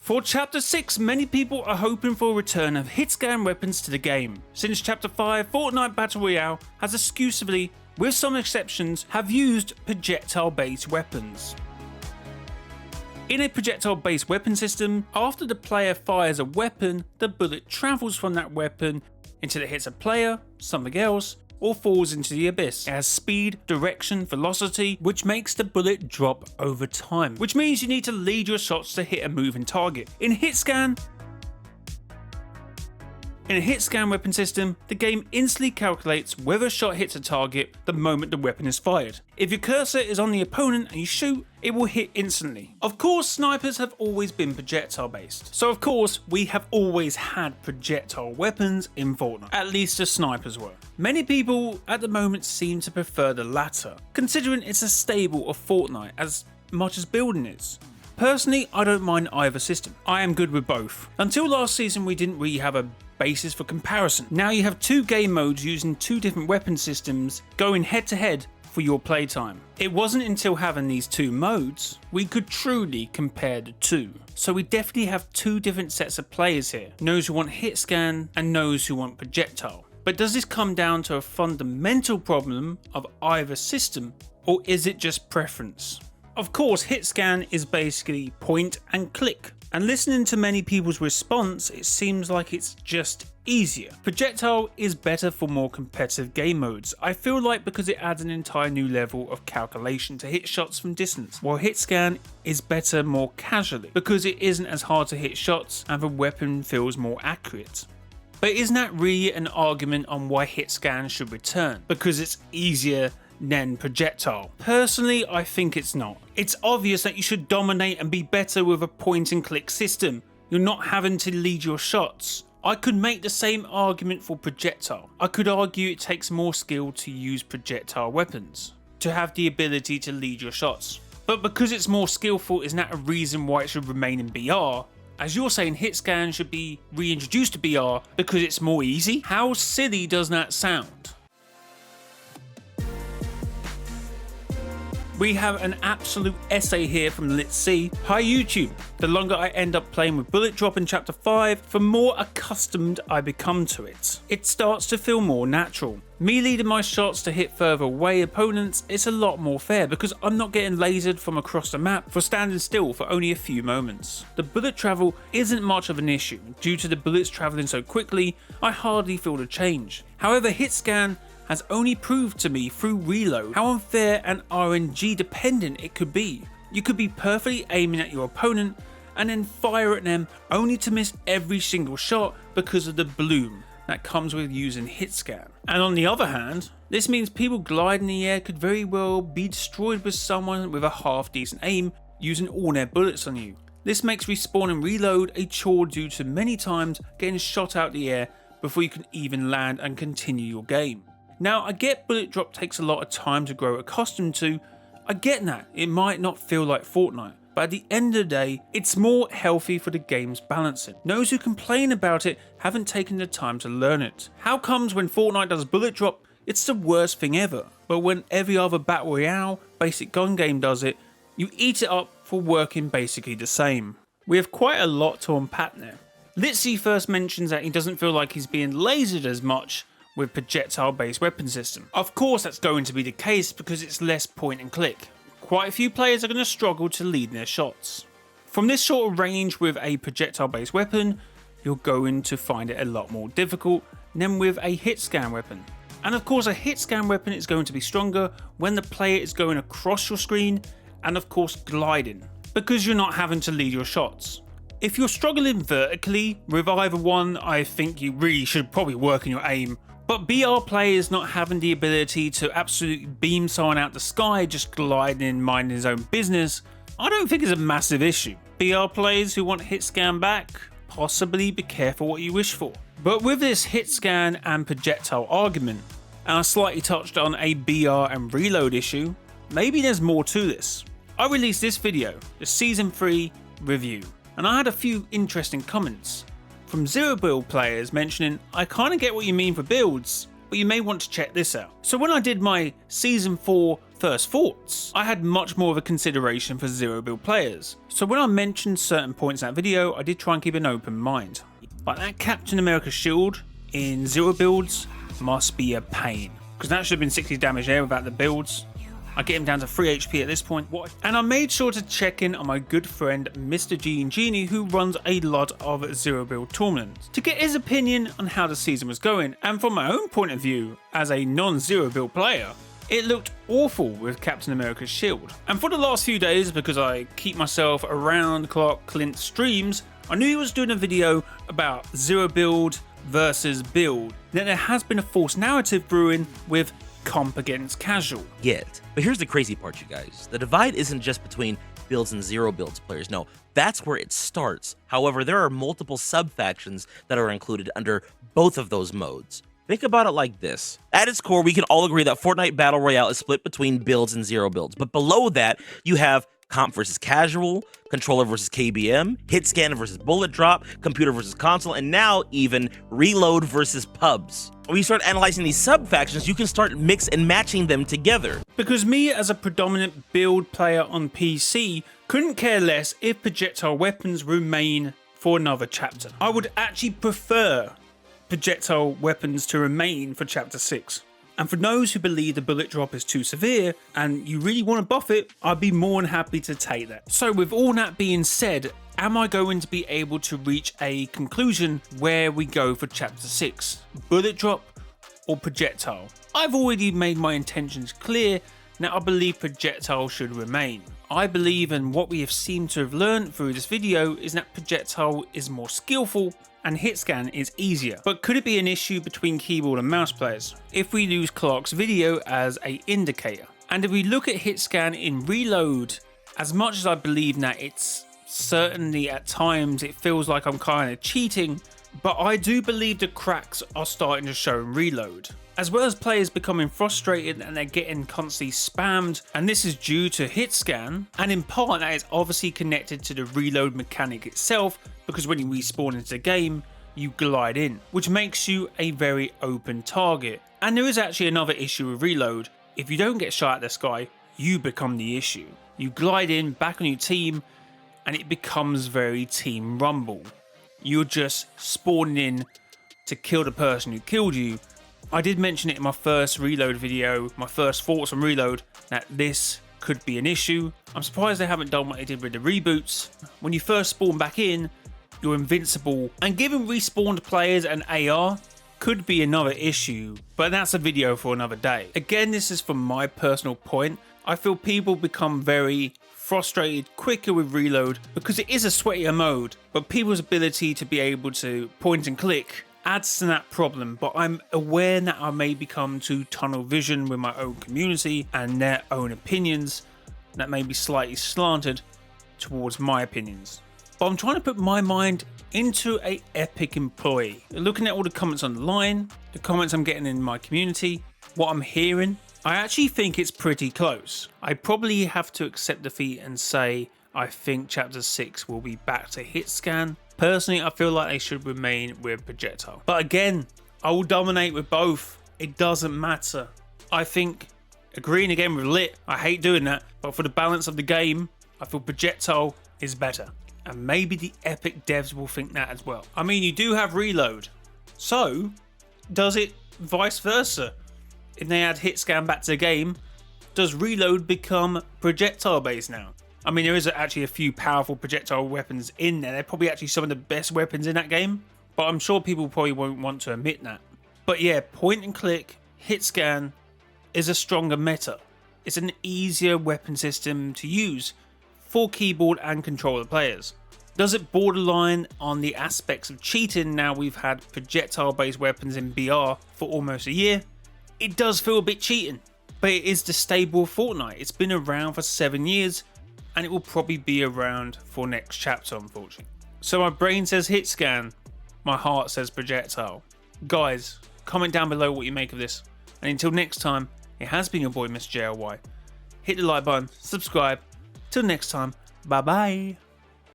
For Chapter 6, many people are hoping for a return of Hitscan weapons to the game. Since Chapter 5, Fortnite Battle Royale has exclusively, with some exceptions, have used projectile-based weapons. In a projectile-based weapon system, after the player fires a weapon, the bullet travels from that weapon until it hits a player, something else, or falls into the abyss. It has speed, direction, velocity, which makes the bullet drop over time, which means you need to lead your shots to hit a moving target. In a Hitscan weapon system, the game instantly calculates whether a shot hits a target the moment the weapon is fired. If your cursor is on the opponent and you shoot, it will hit instantly. Of course, snipers have always been projectile based, so of course we have always had projectile weapons in Fortnite, at least the snipers were. Many people at the moment seem to prefer the latter, considering it's a staple of Fortnite as much as building is. Personally, I don't mind either system. I am good with both. Until last season we didn't really have a basis for comparison. Now you have two game modes using two different weapon systems going head to head for your playtime. It wasn't until having these two modes we could truly compare the two. So we definitely have two different sets of players here. Those who want hit scan and those who want projectile. But does this come down to a fundamental problem of either system, or is it just preference? Of course, Hitscan is basically point and click, and listening to many people's response, it seems like it's just easier. Projectile is better for more competitive game modes, I feel like, because it adds an entire new level of calculation to hit shots from distance, while Hitscan is better more casually, because it isn't as hard to hit shots and the weapon feels more accurate. But isn't that really an argument on why Hitscan should return? Because it's easier than projectile? Personally, I think it's not. It's obvious that you should dominate and be better with a point and click system. You're not having to lead your shots. I could make the same argument for projectile. I could argue it takes more skill to use projectile weapons, to have the ability to lead your shots. But because it's more skillful, isn't that a reason why it should remain in BR? As you're saying, Hitscan should be reintroduced to BR because it's more easy? How silly does that sound? We have an absolute essay here from Let's See. Hi YouTube, the longer I end up playing with bullet drop in Chapter 5, the more accustomed I become to it. It starts to feel more natural. Me leading my shots to hit further away opponents is a lot more fair because I'm not getting lasered from across the map for standing still for only a few moments. The bullet travel isn't much of an issue. Due to the bullets travelling so quickly, I hardly feel the change. However, Hitscan has only proved to me through reload how unfair and RNG dependent it could be. You could be perfectly aiming at your opponent and then fire at them only to miss every single shot because of the bloom that comes with using Hitscan. And on the other hand, this means people gliding in the air could very well be destroyed with someone with a half decent aim using all their bullets on you. This makes respawn and reload a chore due to many times getting shot out the air before you can even land and continue your game. Now, I get bullet drop takes a lot of time to grow accustomed to. I get that it might not feel like Fortnite, but at the end of the day, it's more healthy for the game's balancing. Those who complain about it haven't taken the time to learn it. How comes when Fortnite does bullet drop, it's the worst thing ever, but when every other Battle Royale basic gun game does it, you eat it up for working basically the same? We have quite a lot to unpack there. Litzy first mentions that he doesn't feel like he's being lasered as much with projectile-based weapon system. Of course that's going to be the case because it's less point and click. Quite a few players are going to struggle to lead their shots. From this sort of range with a projectile-based weapon, you're going to find it a lot more difficult than with a hit scan weapon. And of course a hit scan weapon is going to be stronger when the player is going across your screen and of course gliding, because you're not having to lead your shots. If you're struggling vertically with either one, I think you really should probably work on your aim. But BR players not having the ability to absolutely beam someone out the sky just gliding and minding his own business, I don't think is a massive issue. BR players who want hit scan back, possibly be careful what you wish for. But with this hit scan and projectile argument, and I slightly touched on a BR and reload issue, maybe there's more to this. I released this video, the Season 3 review, and I had a few interesting comments from Zero Build players mentioning, I kinda get what you mean for builds, but you may want to check this out. So when I did my Season 4 First thoughts. I had much more of a consideration for zero build players, so when I mentioned certain points in that video, I did try and keep an open mind. Like that Captain America shield in zero builds must be a pain, because that should have been 60 damage there without the builds. I get him down to 3 HP at this point. And I made sure to check in on my good friend Mr. G and Genie, who runs a lot of zero build tournaments, to get his opinion on how the season was going. And from my own point of view, as a non-zero build player, it looked awful with Captain America's shield. And for the last few days, because I keep myself around the clock Clint's streams, I knew he was doing a video about zero build versus build. Then there has been a false narrative brewing with comp against casual. Yet. But here's the crazy part, you guys. The divide isn't just between builds and zero builds players. No, that's where it starts. However, there are multiple sub-factions that are included under both of those modes. Think about it like this. At its core, we can all agree that Fortnite Battle Royale is split between builds and zero builds. But below that, you have comp versus casual, controller versus KBM, Hitscan versus bullet drop, computer versus console, and now even reload versus pubs. When you start analyzing these sub-factions, you can start mix and matching them together. Because me, as a predominant build player on PC, couldn't care less if projectile weapons remain for another chapter. I would actually prefer projectile weapons to remain for Chapter 6. And for those who believe the bullet drop is too severe and you really want to buff it, I'd be more than happy to take that. So with all that being said, am I going to be able to reach a conclusion where we go for Chapter 6? Bullet drop or projectile? I've already made my intentions clear. Now I believe projectile should remain. I believe, and what we have seemed to have learned through this video, is that projectile is more skillful and Hitscan is easier. But could it be an issue between keyboard and mouse players if we use Clark's video as an indicator? And if we look at Hitscan in reload, as much as I believe that it's certainly at times it feels like I'm kind of cheating, but I do believe the cracks are starting to show in reload. As well as players becoming frustrated and they're getting constantly spammed, and this is due to Hitscan, and in part that is obviously connected to the reload mechanic itself, because when you respawn into the game, you glide in, which makes you a very open target. And there is actually another issue with reload. If you don't get shot at the sky, you become the issue. You glide in, back on your team, and it becomes very team rumble. You're just spawning in to kill the person who killed you. I did mention it in my first reload video, my first thoughts on reload, that this could be an issue. I'm surprised they haven't done what they did with the reboots. When you first spawn back in, you're invincible, and giving respawned players an AR could be another issue, but that's a video for another day. Again, this is from my personal point. I feel people become very frustrated quicker with reload because it is a sweatier mode, but people's ability to be able to point and click adds to that problem. But I'm aware that I may become too tunnel vision with my own community and their own opinions that may be slightly slanted towards my opinions. But I'm trying to put my mind into a Epic employee. Looking at all the comments online, the comments I'm getting in my community, what I'm hearing, I actually think it's pretty close. I probably have to accept defeat and say I think Chapter 6 will be back to Hitscan. Personally, I feel like they should remain with projectile. But again, I will dominate with both. It doesn't matter. I think agreeing again with Lit, I hate doing that, but for the balance of the game, I feel projectile is better. And maybe the Epic devs will think that as well. I mean, you do have reload. So, does it vice versa? If they add Hitscan back to the game, does reload become projectile based now? I mean, there is actually a few powerful projectile weapons in there. They're probably actually some of the best weapons in that game, but I'm sure people probably won't want to admit that. But yeah, point and click, Hitscan is a stronger meta. It's an easier weapon system to use for keyboard and controller players. Does it borderline on the aspects of cheating now we've had projectile based weapons in BR for almost a year? It does feel a bit cheating, but it is the stable of Fortnite. It's been around for 7 years, and it will probably be around for next chapter, unfortunately. So my brain says Hitscan, my heart says projectile. Guys, comment down below what you make of this. And until next time, it has been your boy Mr. JLY. Hit the like button, subscribe. Till next time, bye bye.